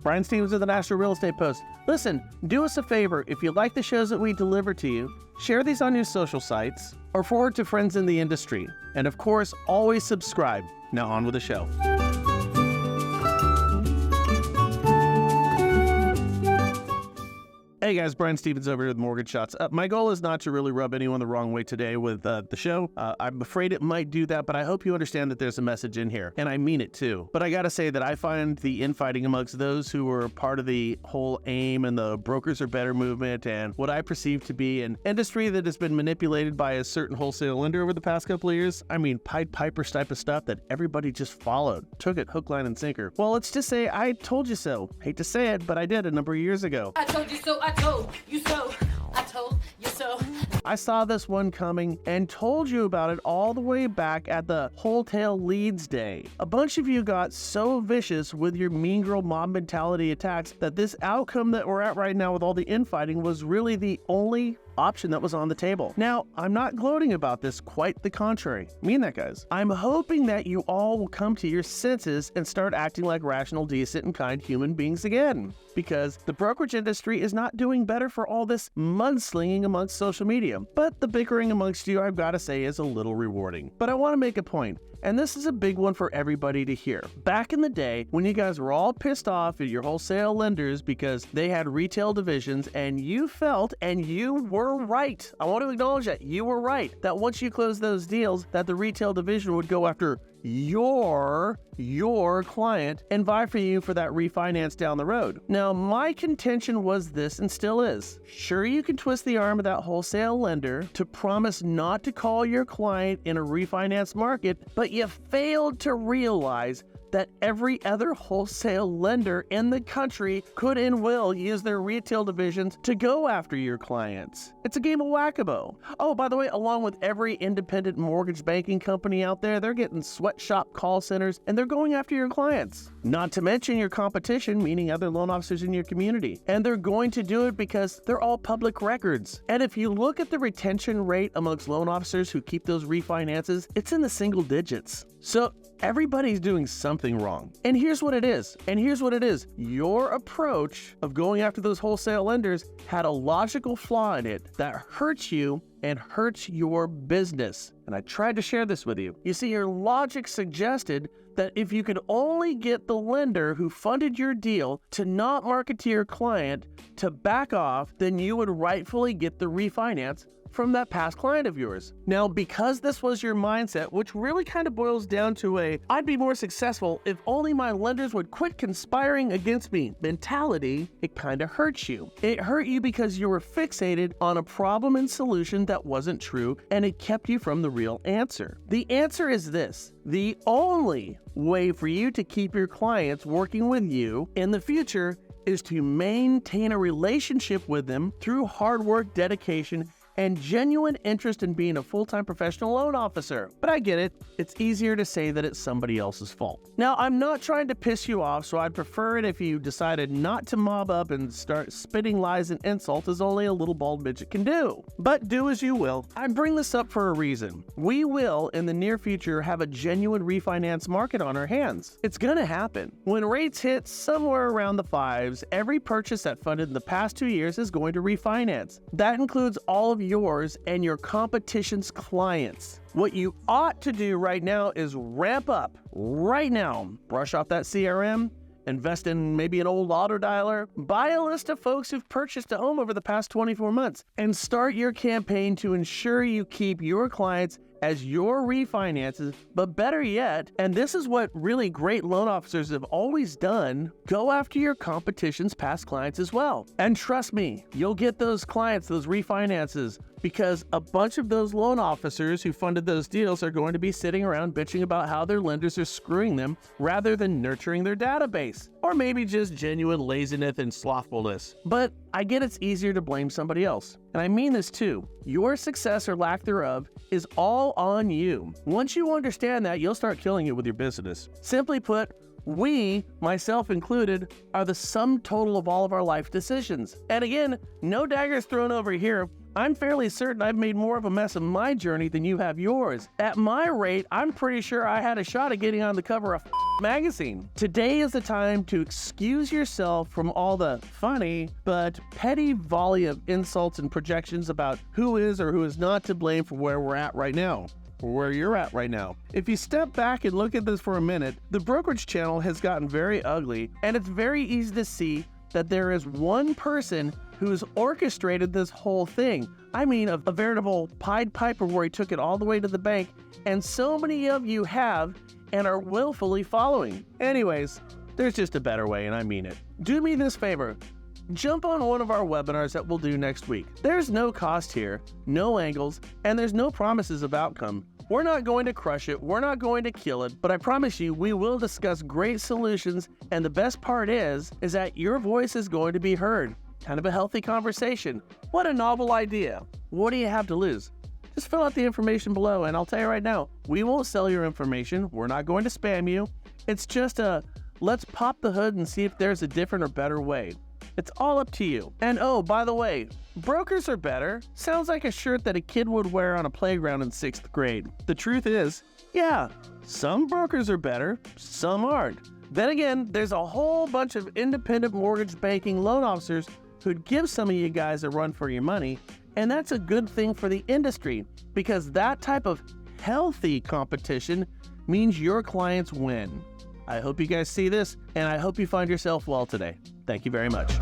Brian Stevens of the National Real Estate Post. Listen, do us a favor. If you like the shows that we deliver to you, share these on your social sites or forward to friends in the industry. And of course, always subscribe. Now on with the show. Hey guys, Brian Stevens over here with Mortgage Shots. My goal is not to really rub anyone the wrong way today with the show. I'm afraid it might do that, but I hope you understand that there's a message in here, and I mean it too. But I gotta say that I find the infighting amongst those who were part of the whole AIM and the brokers are better movement and what I perceive to be an industry that has been manipulated by a certain wholesale lender over the past couple of years. I mean, Pied Piper's type of stuff that everybody just followed, took it hook, line, and sinker. Well, let's just say I told you so. Hate to say it, but I did a number of years ago. I told you so. I told you so. I told you so. I saw this one coming and told you about it all the way back at the Wholetail Leads Day. A bunch of you got so vicious with your mean girl mob mentality attacks that this outcome that we're at right now with all the infighting was really the only option that was on the table. Now, I'm not gloating about this, quite the contrary. I mean that, guys. I'm hoping that you all will come to your senses and start acting like rational, decent, and kind human beings again. Because the brokerage industry is not doing better for all this mudslinging amongst social media. But the bickering amongst you, I've got to say, is a little rewarding. But I want to make a point. And this is a big one for everybody to hear. Back in the day, when you guys were all pissed off at your wholesale lenders because they had retail divisions and you felt, and you were right, I want to acknowledge that, you were right, that once you closed those deals, that the retail division would go after your client and vie for you for that refinance down the road. Now, my contention was this, and still is. Sure, you can twist the arm of that wholesale lender to promise not to call your client in a refinance market, but you failed to realize that every other wholesale lender in the country could and will use their retail divisions to go after your clients. It's a game of whack-a-mole. Oh, by the way, along with every independent mortgage banking company out there, they're getting sweatshop call centers and they're going after your clients. Not to mention your competition, meaning other loan officers in your community. And they're going to do it because they're all public records. And if you look at the retention rate amongst loan officers who keep those refinances, it's in the single digits. So everybody's doing something wrong. And here's what it is. Your approach of going after those wholesale lenders had a logical flaw in it that hurts you and hurts your business. And I tried to share this with you. You see, your logic suggested that if you could only get the lender who funded your deal to not market to your client to back off, then you would rightfully get the refinance from that past client of yours. Now, because this was your mindset, which really kind of boils down to I'd be more successful if only my lenders would quit conspiring against me mentality, it kind of hurts you. It hurt you because you were fixated on a problem and solution that wasn't true, and it kept you from the real answer. The answer is this: the only way for you to keep your clients working with you in the future is to maintain a relationship with them through hard work, dedication, and genuine interest in being a full-time professional loan officer. But I get it. It's easier to say that it's somebody else's fault. Now, I'm not trying to piss you off, so I'd prefer it if you decided not to mob up and start spitting lies and insults as only a little bald midget can do. But do as you will. I bring this up for a reason. We will, in the near future, have a genuine refinance market on our hands. It's gonna happen. When rates hit somewhere around the fives, every purchase that funded in the past 2 years is going to refinance. That includes all of yours and your competition's clients. What you ought to do right now is ramp up right now. Brush off that CRM, invest in maybe an old auto dialer, buy a list of folks who've purchased a home over the past 24 months, and start your campaign to ensure you keep your clients as your refinances, but better yet, and this is what really great loan officers have always done, go after your competition's past clients as well. And trust me, you'll get those clients, those refinances, because a bunch of those loan officers who funded those deals are going to be sitting around bitching about how their lenders are screwing them rather than nurturing their database. Or maybe just genuine laziness and slothfulness. But I get it's easier to blame somebody else. And I mean this too. Your success or lack thereof is all on you. Once you understand that, you'll start killing it with your business. Simply put, we, myself included, are the sum total of all of our life decisions. And again, no daggers thrown over here. I'm fairly certain I've made more of a mess of my journey than you have yours. At my rate, I'm pretty sure I had a shot at getting on the cover of magazine. Today is the time to excuse yourself from all the funny but petty volley of insults and projections about who is or who is not to blame for where we're at right now, or where you're at right now. If you step back and look at this for a minute, the brokerage channel has gotten very ugly, and it's very easy to see that there is one person who's orchestrated this whole thing. I mean, a veritable Pied Piper where he took it all the way to the bank, and so many of you have and are willfully following. Anyways, there's just a better way, and I mean it. Do me this favor. Jump on one of our webinars that we'll do next week. There's no cost here, no angles, and there's no promises of outcome. We're not going to crush it, we're not going to kill it, but I promise you we will discuss great solutions, and the best part is that your voice is going to be heard. Kind of a healthy conversation. What a novel idea. What do you have to lose? Just fill out the information below, and I'll tell you right now, we won't sell your information, we're not going to spam you. It's just let's pop the hood and see if there's a different or better way. It's all up to you. And oh, by the way, brokers are better sounds like a shirt that a kid would wear on a playground in 6th grade. The truth is, yeah, some brokers are better, some aren't. Then again, there's a whole bunch of independent mortgage banking loan officers who'd give some of you guys a run for your money, and that's a good thing for the industry because that type of healthy competition means your clients win. I hope you guys see this, and I hope you find yourself well today. Thank you very much.